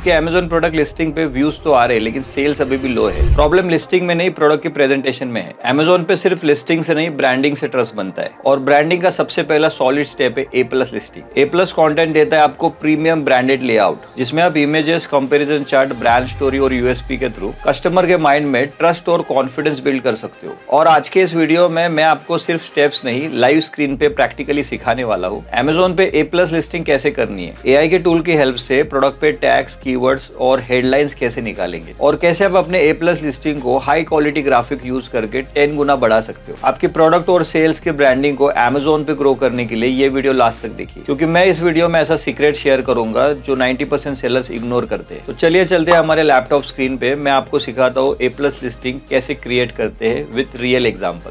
आपके Amazon product listing पे views तो आ रहे हैं लेकिन सेल्स अभी भी लो है। प्रॉब्लम लिस्टिंग में नहीं, प्रोडक्ट की प्रेजेंटेशन में है। Amazon पे सिर्फ लिस्टिंग से नहीं, ब्रांडिंग से ट्रस्ट बनता है और ब्रांडिंग का सबसे पहला सॉलिड स्टेप है ए प्लस लिस्टिंग। ए प्लस कॉन्टेंट देता है आपको प्रीमियम ब्रांडेड लेआउट, जिसमें आप images, comparison chart, brand story और यूएसपी के थ्रू कस्टमर के माइंड में ट्रस्ट और कॉन्फिडेंस बिल्ड कर सकते हो। और आज के इस वीडियो में मैं आपको सिर्फ स्टेप्स नहीं, लाइव स्क्रीन पे प्रैक्टिकली सिखाने वाला हूँ Amazon पे ए प्लस लिस्टिंग कैसे करनी है, एआई के टूल की हेल्प से प्रोडक्ट पे टैग्स, कीवर्ड्स और हेडलाइंस कैसे निकालेंगे और कैसे आप अपने ए प्लस लिस्टिंग को हाई क्वालिटी ग्राफिक यूज करके 10 गुना बढ़ा सकते हो। आपके प्रोडक्ट और सेल्स के ब्रांडिंग को Amazon पे ग्रो करने के लिए ये वीडियो लास्ट तक देखिए, क्योंकि मैं इस वीडियो में ऐसा सीक्रेट शेयर करूंगा जो 90% सेलर्स इग्नोर करते हैं। तो चलिए चलते हैं हमारे लैपटॉप स्क्रीन पे। मैं आपको सिखाता हूँ ए प्लस लिस्टिंग कैसे क्रिएट करते हैं विथ रियल एग्जाम्पल।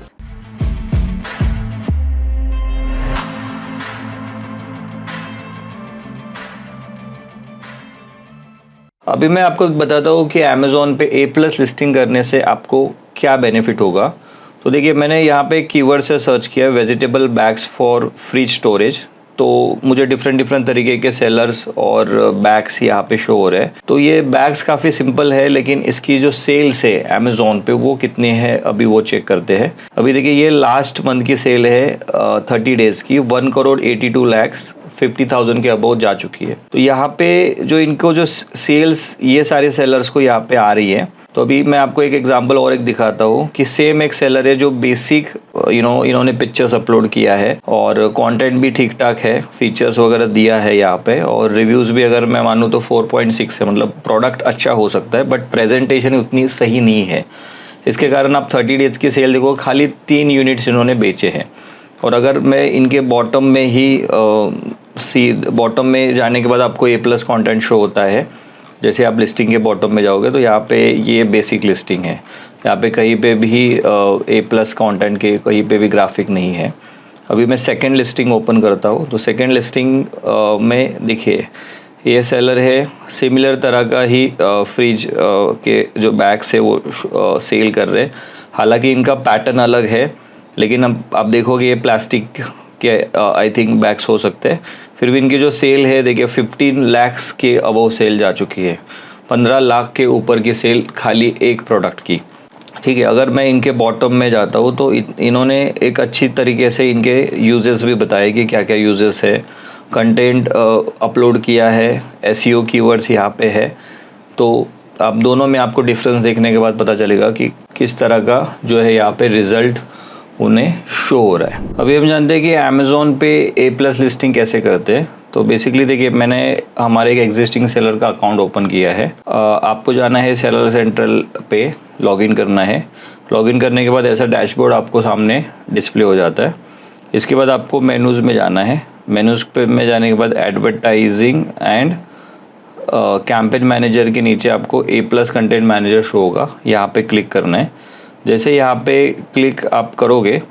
अभी मैं आपको बताता हूँ कि Amazon पे ए प्लस लिस्टिंग करने से आपको क्या बेनिफिट होगा। तो देखिए, मैंने यहाँ पे कीवर्ड से सर्च किया vegetable bags for fridge storage, तो मुझे डिफरेंट तरीके के सेलर्स और बैग्स यहाँ पे शो हो रहे हैं। तो ये बैग्स काफ़ी सिंपल है, लेकिन इसकी जो सेल्स है Amazon पे वो कितने हैं अभी वो चेक करते हैं। अभी देखिए, ये लास्ट मंथ की सेल है 30 डेज़ की, 1,82,50,000 के अबाउट जा चुकी है। तो यहाँ पे जो इनको जो सेल्स ये सारे सेलर्स को यहाँ पे आ रही है। तो अभी मैं आपको एक एग्जांपल और एक दिखाता हूँ कि सेम एक सेलर है जो बेसिक इन्होंने पिक्चर्स अपलोड किया है और कंटेंट भी ठीक ठाक है, फीचर्स वगैरह दिया है यहाँ पे, और रिव्यूज़ भी अगर मैं मानूँ तो 4.6 है। मतलब प्रोडक्ट अच्छा हो सकता है बट प्रेजेंटेशन उतनी सही नहीं है। इसके कारण आप 30 डेज की सेल देखो, खाली 3 यूनिट्स इन्होंने बेचे हैं। और अगर मैं इनके बॉटम में ही बॉटम में जाने के बाद आपको ए प्लस कॉन्टेंट शो होता है। जैसे आप लिस्टिंग के बॉटम में जाओगे तो यहाँ पे ये बेसिक लिस्टिंग है, यहाँ पे कहीं पे भी ए प्लस कॉन्टेंट के कहीं पे भी ग्राफिक नहीं है। अभी मैं सेकंड लिस्टिंग ओपन करता हूँ तो सेकंड लिस्टिंग में देखिए, ये सेलर है सिमिलर तरह का ही फ्रिज के जो बैग्स है वो सेल कर रहे हैं। हालांकि इनका पैटर्न अलग है, लेकिन अब आप देखोगे ये प्लास्टिक के आई थिंक बैग्स हो सकते हैं। फिर भी इनकी जो सेल है देखिए 15 लाख के अबव सेल जा चुकी है, 15 लाख के ऊपर की सेल खाली एक प्रोडक्ट की। ठीक है, अगर मैं इनके बॉटम में जाता हूँ तो इन्होंने एक अच्छी तरीके से इनके यूजेस भी बताए कि क्या क्या यूजेस है, कंटेंट अपलोड किया है, एसईओ कीवर्ड्स यहाँ पे है। तो आप दोनों में आपको डिफरेंस देखने के बाद पता चलेगा कि किस तरह का जो है यहाँ पे रिजल्ट उन्हें शो हो रहा है। अभी हम जानते हैं कि Amazon पे ए प्लस लिस्टिंग कैसे करते हैं। तो बेसिकली देखिए, मैंने हमारे एक एग्जिस्टिंग सेलर का अकाउंट ओपन किया है। आपको जाना है सेलर सेंट्रल पे, लॉगिन करना है। लॉगिन करने के बाद ऐसा डैशबोर्ड आपको सामने डिस्प्ले हो जाता है। इसके बाद आपको मेनूज़ में जाना है। मेनूज़ पे में जाने के बाद एडवर्टाइजिंग एंड कैंपेन मैनेजर के नीचे आपको ए प्लस कंटेंट मैनेजर शो होगा, यहाँ पे क्लिक करना है। जैसे यहाँ पे क्लिक आप करोगे,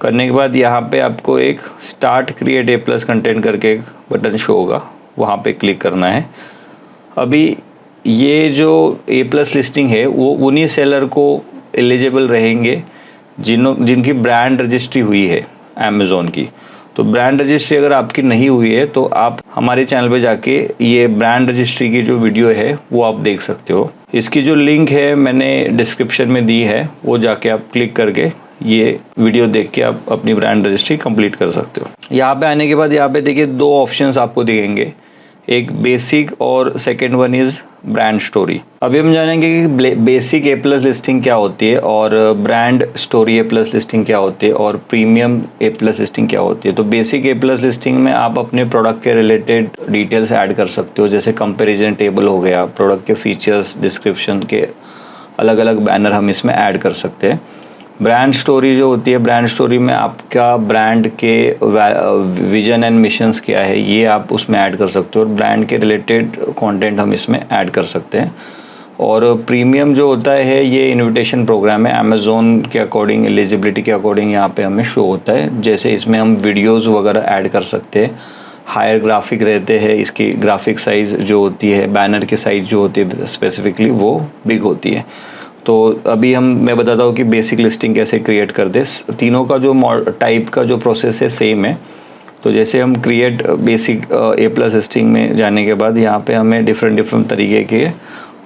करने के बाद यहाँ पे आपको एक start create a plus content करके एक बटन शो होगा, वहाँ पे क्लिक करना है। अभी ये जो ए प्लस लिस्टिंग है वो उन्हीं सेलर को एलिजिबल रहेंगे जिनकी ब्रांड रजिस्ट्री हुई है Amazon की। तो ब्रांड रजिस्ट्री अगर आपकी नहीं हुई है तो आप हमारे चैनल पे जाके ये ब्रांड रजिस्ट्री की जो वीडियो है वो आप देख सकते हो। इसकी जो लिंक है मैंने डिस्क्रिप्शन में दी है, वो जाके आप क्लिक करके ये वीडियो देख के आप अपनी ब्रांड रजिस्ट्री कंप्लीट कर सकते हो। यहाँ पे आने के बाद यहाँ पे देखिए 2 ऑप्शंस आपको दिखेंगे, एक बेसिक और second one is brand story. अभी हम जानेंगे कि बेसिक ए प्लस लिस्टिंग क्या होती है और ब्रांड स्टोरी ए प्लस लिस्टिंग क्या होती है और प्रीमियम ए प्लस लिस्टिंग क्या होती है। तो बेसिक ए प्लस लिस्टिंग में आप अपने प्रोडक्ट के रिलेटेड डिटेल्स ऐड कर सकते हो, जैसे कंपैरिजन टेबल हो गया, प्रोडक्ट के फीचर्स, डिस्क्रिप्शन के अलग अलग बैनर हम इसमें ऐड कर सकते हैं। ब्रांड स्टोरी जो होती है, ब्रांड स्टोरी में आपका ब्रांड के विजन एंड मिशंस क्या है ये आप उसमें ऐड कर सकते हो और ब्रांड के रिलेटेड कंटेंट हम इसमें ऐड कर सकते हैं। और प्रीमियम जो होता है ये इनविटेशन प्रोग्राम है, Amazon के अकॉर्डिंग, एलिजिबिलिटी के अकॉर्डिंग यहाँ पे हमें शो होता है। जैसे इसमें हम वीडियोस वगैरह ऐड कर सकते हैं, हायर ग्राफिक रहते हैं, इसकी ग्राफिक साइज़ जो होती है, बैनर की साइज़ जो होती है स्पेसिफिकली वो बिग होती है। तो अभी मैं बताता हूँ कि बेसिक लिस्टिंग कैसे क्रिएट करते हैं। तीनों का जो टाइप का जो प्रोसेस है सेम है। तो जैसे हम क्रिएट बेसिक A+ लिस्टिंग में जाने के बाद यहाँ पे हमें डिफरेंट तरीके के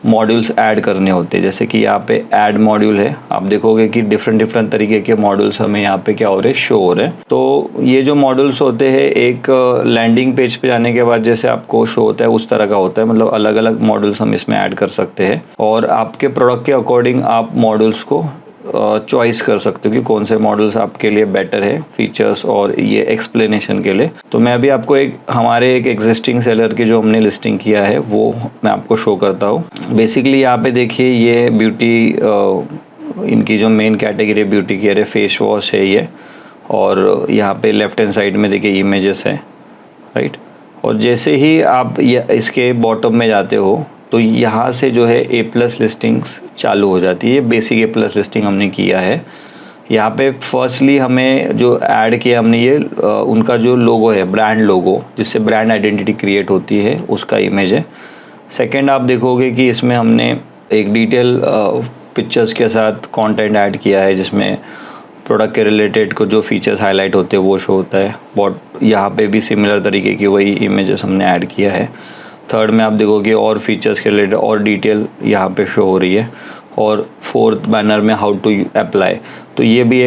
मॉड्यूल्स ऐड करने होते हैं। जैसे कि यहाँ पे ऐड मॉड्यूल है, आप देखोगे कि डिफरेंट तरीके के मॉड्यूल्स हमें यहाँ पे क्या हो रहे हैं, शो हो रहे हैं। तो ये जो मॉड्यूल्स होते हैं एक लैंडिंग पेज पे जाने के बाद जैसे आपको शो होता है उस तरह का होता है, मतलब अलग अलग मॉड्यूल्स हम इसमें ऐड कर सकते हैं और आपके प्रोडक्ट के अकॉर्डिंग आप मॉड्यूल्स को चॉइस कर सकते हो कि कौन से मॉडल्स आपके लिए बेटर है फीचर्स और ये एक्सप्लेनेशन के लिए। तो मैं अभी आपको हमारे एक एग्जिस्टिंग सेलर की जो हमने लिस्टिंग किया है वो मैं आपको शो करता हूँ। बेसिकली यहाँ पे देखिए ये ब्यूटी, इनकी जो मेन कैटेगरी ब्यूटी केयर है, फेस वॉश है ये, और यहाँ पे लेफ्ट हैंड साइड में देखिए इमेजेस है, राइट। और जैसे ही आप इसके बॉटम में जाते हो तो यहाँ से जो है A+ लिस्टिंग्स चालू हो जाती है। बेसिक A+ लिस्टिंग हमने किया है। यहाँ पे फर्स्टली हमें जो ऐड किया हमने ये उनका जो लोगो है, ब्रांड लोगो, जिससे ब्रांड आइडेंटिटी क्रिएट होती है, उसका इमेज है। सेकंड आप देखोगे कि इसमें हमने एक डिटेल पिक्चर्स के साथ कंटेंट ऐड किया है जिसमें प्रोडक्ट के रिलेटेड को जो फीचर्स हाईलाइट होते हैं वो शो होता है। बट यहाँ पे भी सिमिलर तरीके की वही इमेजेस हमने ऐड किया है। थर्ड में आप देखोगे और फीचर्स के रिलेटेड और डिटेल यहाँ पे शो हो रही है। और फोर्थ बैनर में हाउ टू अप्लाई, तो ये भी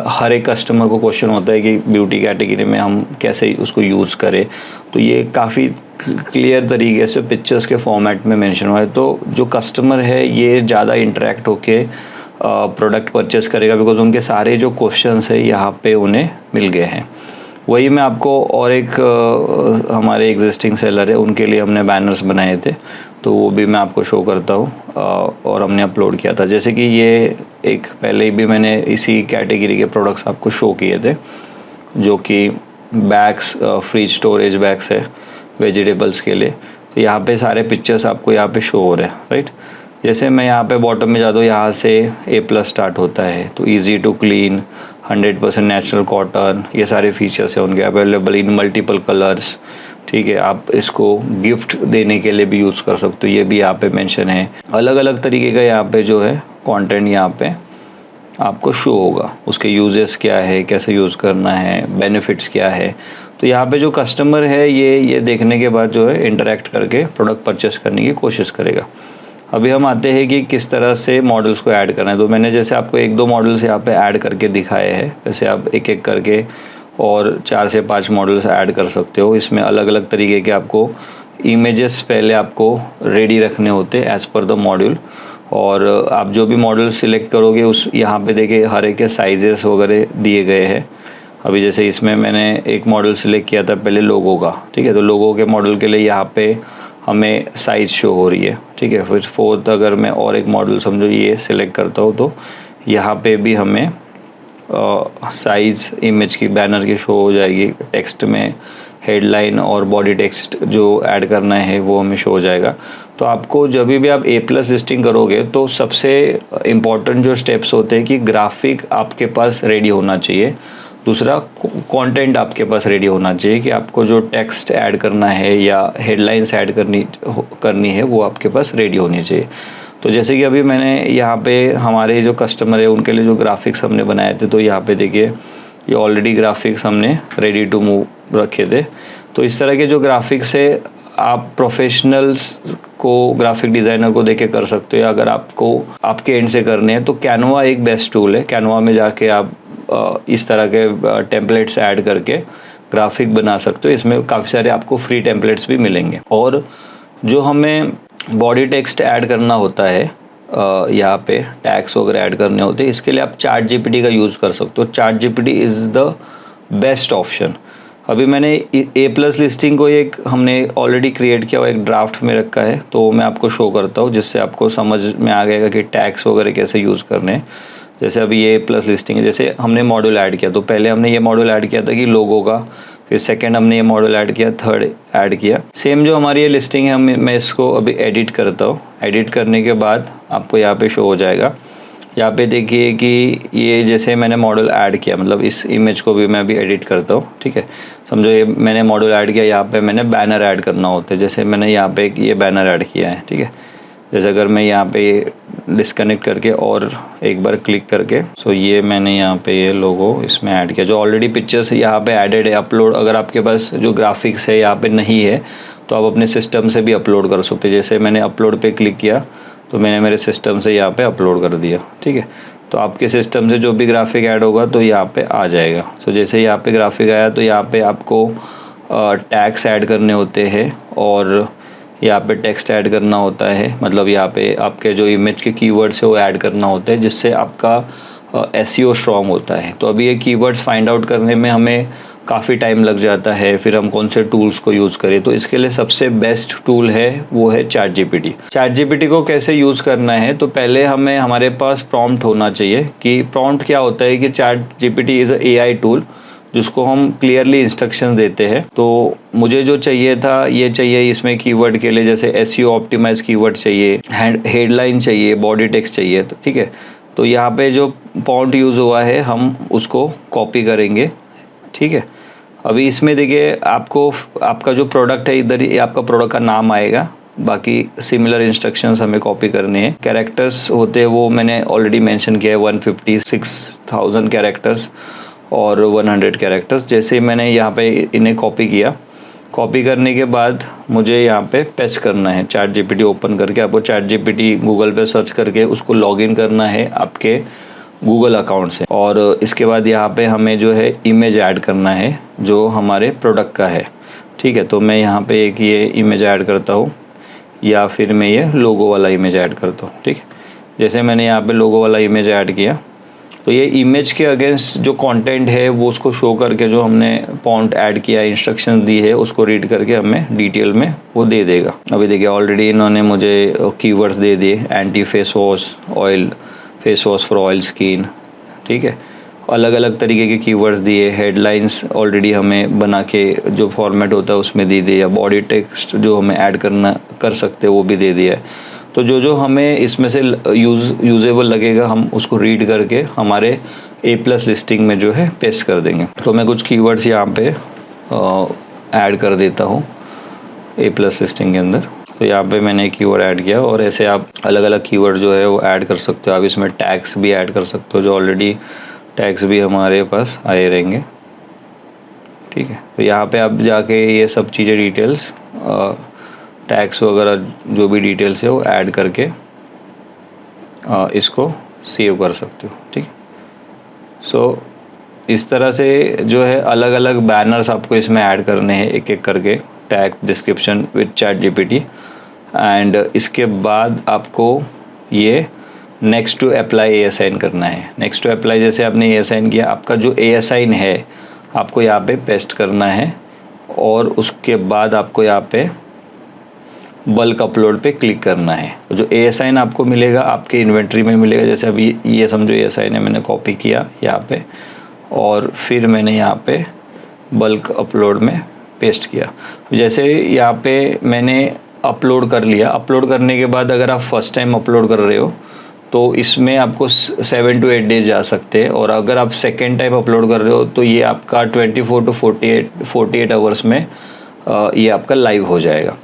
हर एक कस्टमर को क्वेश्चन होता है कि ब्यूटी कैटेगरी में हम कैसे उसको यूज़ करें, तो ये काफ़ी क्लियर तरीके से पिक्चर्स के फॉर्मेट में मेंशन हुआ है। तो जो कस्टमर है ये ज़्यादा इंटरेक्ट होके प्रोडक्ट परचेस करेगा, बिकॉज उनके सारे जो क्वेश्चंस है यहाँ पे उन्हें मिल गए हैं। वही मैं आपको और एक हमारे एग्जिस्टिंग सेलर है उनके लिए हमने बैनर्स बनाए थे, तो वो भी मैं आपको शो करता हूँ और हमने अपलोड किया था। जैसे कि ये एक पहले ही भी मैंने इसी कैटेगरी के प्रोडक्ट्स आपको शो किए थे, जो कि बैग्स, फ्रिज स्टोरेज बैग्स है वेजिटेबल्स के लिए। तो यहाँ पे सारे पिक्चर्स आपको यहाँ पे शो हो रहे हैं, राइट। जैसे मैं यहाँ पे बॉटम में जाता हूँ, यहाँ से A+ स्टार्ट होता है, तो easy to clean, 100% natural cotton, ये सारे फीचर्स हैं उनके, अवेलेबल इन मल्टीपल कलर्स, ठीक है। आप इसको गिफ्ट देने के लिए भी यूज़ कर सकते हो, ये भी यहाँ पे मेंशन है। अलग अलग तरीके का यहाँ पे जो है कंटेंट यहाँ पे आपको शो होगा, उसके यूजेस क्या है, कैसे यूज़ करना है, बेनिफिट्स क्या है। तो यहाँ पे जो कस्टमर है ये देखने के बाद जो है इंटरेक्ट करके प्रोडक्ट परचेस करने की कोशिश करेगा। अभी हम आते हैं कि किस तरह से मॉडल्स को ऐड करना है। तो मैंने जैसे आपको 1-2 मॉडल्स यहाँ पे ऐड करके दिखाए हैं, वैसे आप एक एक करके और 4 से 5 मॉडल्स ऐड कर सकते हो। इसमें अलग अलग तरीके के आपको इमेजेस पहले आपको रेडी रखने होते हैं एज़ पर द मॉड्यूल, और आप जो भी मॉडल सिलेक्ट करोगे उस यहाँ पे देखिए हर एक के साइजेस वगैरह दिए गए हैं। अभी जैसे इसमें मैंने एक मॉडल सिलेक्ट किया था पहले लोगो का, ठीक है। तो लोगो के मॉडल के लिए यहाँ पे हमें साइज़ शो हो रही है, ठीक है। फिर फोर्थ अगर मैं और एक मॉडल समझो ये सिलेक्ट करता हूँ तो यहाँ पे भी हमें साइज़ इमेज की, बैनर की शो हो जाएगी। टेक्स्ट में हेडलाइन और बॉडी टेक्स्ट जो ऐड करना है वो हमें शो हो जाएगा। तो आपको जब भी आप A+ लिस्टिंग करोगे तो सबसे इम्पॉर्टेंट जो स्टेप्स होते हैं कि ग्राफिक आपके पास रेडी होना चाहिए, दूसरा कंटेंट आपके पास रेडी होना चाहिए कि आपको जो टेक्स्ट ऐड करना है या हेडलाइंस ऐड करनी है वो आपके पास रेडी होनी चाहिए। तो जैसे कि अभी मैंने यहाँ पे हमारे जो कस्टमर है उनके लिए जो ग्राफिक्स हमने बनाए थे, तो यहाँ पे देखिए ये ऑलरेडी ग्राफिक्स हमने रेडी टू मूव रखे थे। तो इस तरह के जो ग्राफिक्स है आप प्रोफेशनल्स को, ग्राफिक डिज़ाइनर को देके कर सकते हो। अगर आपको आपके एंड से करने हैं तो कैनवा एक बेस्ट टूल है। कैनवा में जाके आप इस तरह के टेम्पलेट्स ऐड करके ग्राफिक बना सकते हो। इसमें काफ़ी सारे आपको फ्री टेम्पलेट्स भी मिलेंगे। और जो हमें बॉडी टेक्स्ट ऐड करना होता है, यहाँ पे टैग्स वगैरह ऐड करने होते हैं, इसके लिए आप ChatGPT का यूज़ कर सकते हो। ChatGPT is the best option. अभी मैंने A+ लिस्टिंग को हमने ऑलरेडी क्रिएट किया हुआ एक ड्राफ्ट में रखा है, तो मैं आपको शो करता हूँ जिससे आपको समझ में आ जाएगा कि टैग्स वगैरह कैसे यूज़ करने हैं। जैसे अभी ये A+ लिस्टिंग है, जैसे हमने मॉड्यूल ऐड किया, तो पहले हमने ये मॉड्यूल ऐड किया था कि लोगों का, फिर सेकंड हमने ये मॉड्यूल ऐड किया, थर्ड ऐड किया। सेम जो हमारी ये लिस्टिंग है मैं इसको अभी एडिट करता हूँ। एडिट करने के बाद आपको यहाँ पे शो हो जाएगा। यहाँ पे देखिए कि ये जैसे मैंने मॉडल ऐड किया, मतलब इस इमेज को भी मैं अभी एडिट करता हूँ, ठीक है। समझो ये मैंने मॉडल ऐड किया, यहाँ पे मैंने बैनर ऐड करना होता है। जैसे मैंने यहाँ पे ये बैनर ऐड किया है, ठीक है। जैसे अगर मैं यहाँ पे डिस्कनेक्ट करके और एक बार क्लिक करके, सो ये मैंने यहाँ पे ये लोगो इसमें ऐड किया, जो ऑलरेडी पिक्चर्स यहाँ पे ऐडेड है। अपलोड, अगर आपके पास जो ग्राफिक्स है यहाँ पे नहीं है तो आप अपने सिस्टम से भी अपलोड कर सकते हैं। जैसे मैंने अपलोड पे क्लिक किया तो मैंने मेरे सिस्टम से यहाँ पे अपलोड कर दिया, ठीक है। तो आपके सिस्टम से जो भी ग्राफिक ऐड होगा तो यहाँ पे आ जाएगा। सो जैसे यहाँ पे ग्राफिक आया तो यहाँ पे आपको टैग्स ऐड करने होते हैं और यहाँ पे टेक्स्ट ऐड करना होता है, मतलब यहाँ पे आपके जो इमेज के कीवर्ड्स है वो ऐड करना होता है, जिससे आपका एसईओ स्ट्रॉन्ग होता है। तो अभी ये कीवर्ड्स फाइंड आउट करने में हमें काफ़ी टाइम लग जाता है, फिर हम कौन से टूल्स को यूज़ करें। तो इसके लिए सबसे बेस्ट टूल है वो है चैट जीपीटी। चैट जीपीटी को कैसे यूज़ करना है, तो पहले हमारे पास प्रॉम्प्ट होना चाहिए। कि प्रॉम्प्ट क्या होता है कि chat GPT is a AI tool जिसको हम क्लियरली इंस्ट्रक्शन देते हैं। तो मुझे जो चाहिए था ये चाहिए इसमें कीवर्ड के लिए, जैसे एसईओ ऑप्टिमाइज कीवर्ड चाहिए, हेडलाइन चाहिए, बॉडी टेक्स्ट चाहिए, तो ठीक है। तो यहाँ पे जो फॉन्ट यूज़ हुआ है हम उसको कॉपी करेंगे, ठीक है। अभी इसमें देखिए आपको आपका जो प्रोडक्ट है इधर ही आपका प्रोडक्ट का नाम आएगा, बाकी सिमिलर इंस्ट्रक्शंस हमें कॉपी करने हैं। कैरेक्टर्स होते हैं वो मैंने ऑलरेडी मेंशन किया है, 156,000 कैरेक्टर्स और 100 कैरेक्टर्स। जैसे ही मैंने यहाँ पे इन्हें कॉपी किया, कॉपी करने के बाद मुझे यहाँ पे पेस्ट करना है। चैट जीपीटी ओपन करके आपको चैट जीपीटी गूगल पे सर्च करके उसको लॉगिन करना है आपके गूगल अकाउंट से, और इसके बाद यहाँ पे हमें जो है इमेज ऐड करना है जो हमारे प्रोडक्ट का है, ठीक है। तो मैं यहाँ पे एक ये इमेज ऐड करता हूँ या फिर मैं ये लोगो वाला इमेज ऐड करता हूँ, ठीक है। जैसे मैंने यहाँ पे लोगो वाला इमेज ऐड किया तो ये इमेज के अगेंस्ट जो कंटेंट है वो उसको शो करके, जो हमने फॉन्ट ऐड किया, इंस्ट्रक्शन दी है, उसको रीड करके हमें डिटेल में वो दे देगा। अभी देखिए ऑलरेडी इन्होंने मुझे कीवर्ड्स दे दिए, anti face wash oil, face wash for oil skin, ठीक है। अलग अलग तरीके के कीवर्ड्स दिए। हेडलाइंस ऑलरेडी हमें बना के जो फॉर्मेट होता है उसमें दे दिया, बॉडी टेक्स्ट जो हमें ऐड कर सकते हैं वो भी दे दिया है। तो जो हमें इसमें से यूजेबल लगेगा हम उसको रीड करके हमारे A+ लिस्टिंग में जो है पेस्ट कर देंगे। तो मैं कुछ कीवर्ड्स यहाँ पे ऐड कर देता हूँ A+ लिस्टिंग के अंदर। तो यहाँ पे मैंने एक कीवर्ड ऐड किया, और ऐसे आप अलग अलग कीवर्ड जो है वो ऐड कर सकते हो। आप इसमें टैग्स भी ऐड कर सकते हो, जो ऑलरेडी टैग्स भी हमारे पास आए रहेंगे, ठीक है। तो यहाँ पे आप जाके ये सब चीज़ें डिटेल्स, टैग्स वगैरह जो भी डिटेल्स है वो ऐड करके इसको सेव कर सकते हो, ठीक है। सो इस तरह से जो है अलग अलग बैनर्स आपको इसमें ऐड करने हैं एक एक करके, tag description with chat GPT. And इसके बाद आपको ये नेक्स्ट टू अप्लाई एअसाइन करना है। नेक्स्ट टू अप्लाई जैसे आपने एअसाइन किया, आपका जो एअसाइन है आपको यहाँ पे पेस्ट करना है, और उसके बाद आपको यहाँ पे बल्क अपलोड पे क्लिक करना है। तो जो एअसाइन आपको मिलेगा आपके इन्वेंट्री में मिलेगा। जैसे अभी ये समझो एअसाइन है, मैंने कॉपी किया यहाँ पे और फिर मैंने यहाँ पे बल्क अपलोड में पेस्ट किया। जैसे यहाँ पे मैंने अपलोड कर लिया, अपलोड करने के बाद अगर आप फर्स्ट टाइम अपलोड कर रहे हो तो इसमें आपको 7 to 8 डेज जा सकते हैं, और अगर आप सेकेंड टाइम अपलोड कर रहे हो तो ये आपका 24 to 48 आवर्स में ये आपका लाइव हो जाएगा।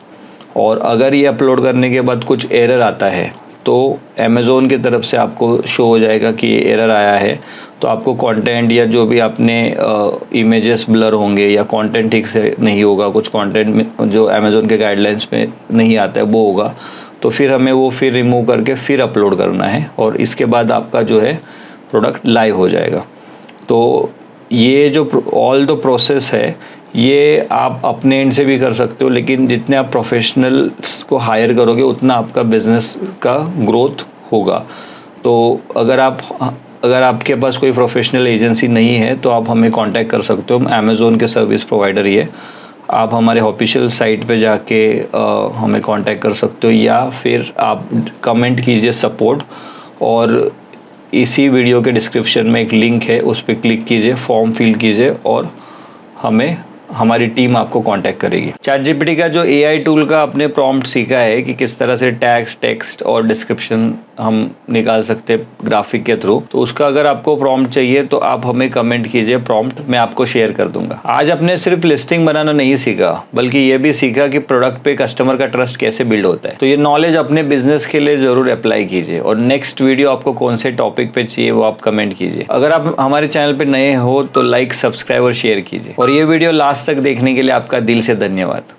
और अगर ये अपलोड करने के बाद कुछ एरर आता है तो अमेज़ोन की तरफ से आपको शो हो जाएगा कि ये एरर आया है। तो आपको कंटेंट या जो भी आपने इमेजेस ब्लर होंगे या कंटेंट ठीक से नहीं होगा, कुछ कंटेंट में जो अमेज़ोन के गाइडलाइंस में नहीं आता है वो होगा, तो फिर हमें वो फिर रिमूव करके फिर अपलोड करना है, और इसके बाद आपका जो है प्रोडक्ट लाइव हो जाएगा। तो ये जो ऑल द प्रोसेस है ये आप अपने एंड से भी कर सकते हो, लेकिन जितने आप प्रोफेशनल्स को हायर करोगे उतना आपका बिजनेस का ग्रोथ होगा। तो अगर आपके पास कोई प्रोफेशनल एजेंसी नहीं है तो आप हमें कांटेक्ट कर सकते हो, हम अमेज़ोन के सर्विस प्रोवाइडर ही है। आप हमारे ऑफिशियल साइट पे जाके हमें कांटेक्ट कर सकते हो, या फिर आप कमेंट कीजिए सपोर्ट, और इसी वीडियो के डिस्क्रिप्शन में एक लिंक है उस पर क्लिक कीजिए, फॉर्म फिल कीजिए और हमारी टीम आपको कांटेक्ट करेगी। चैट जीपीटी का जो एआई टूल का आपने प्रॉम्प्ट सीखा है कि किस तरह से टैग्स, टेक्स्ट और डिस्क्रिप्शन हम निकाल सकते हैं ग्राफिक के थ्रू। तो उसका अगर आपको प्रॉम्प्ट चाहिए तो आप हमें कमेंट कीजिए, प्रॉम्प्ट मैं आपको शेयर कर दूंगा। आज आपने सिर्फ लिस्टिंग बनाना नहीं सीखा, बल्कि ये भी सीखा कि प्रोडक्ट पे कस्टमर का ट्रस्ट कैसे बिल्ड होता है। तो ये नॉलेज अपने बिजनेस के लिए जरूर अप्लाई कीजिए, और नेक्स्ट वीडियो आपको कौन से टॉपिक पे चाहिए वो आप कमेंट कीजिए। अगर आप हमारे चैनल पे नए हो तो लाइक, सब्सक्राइब और शेयर कीजिए। और ये वीडियो लास्ट तक देखने के लिए आपका दिल से धन्यवाद।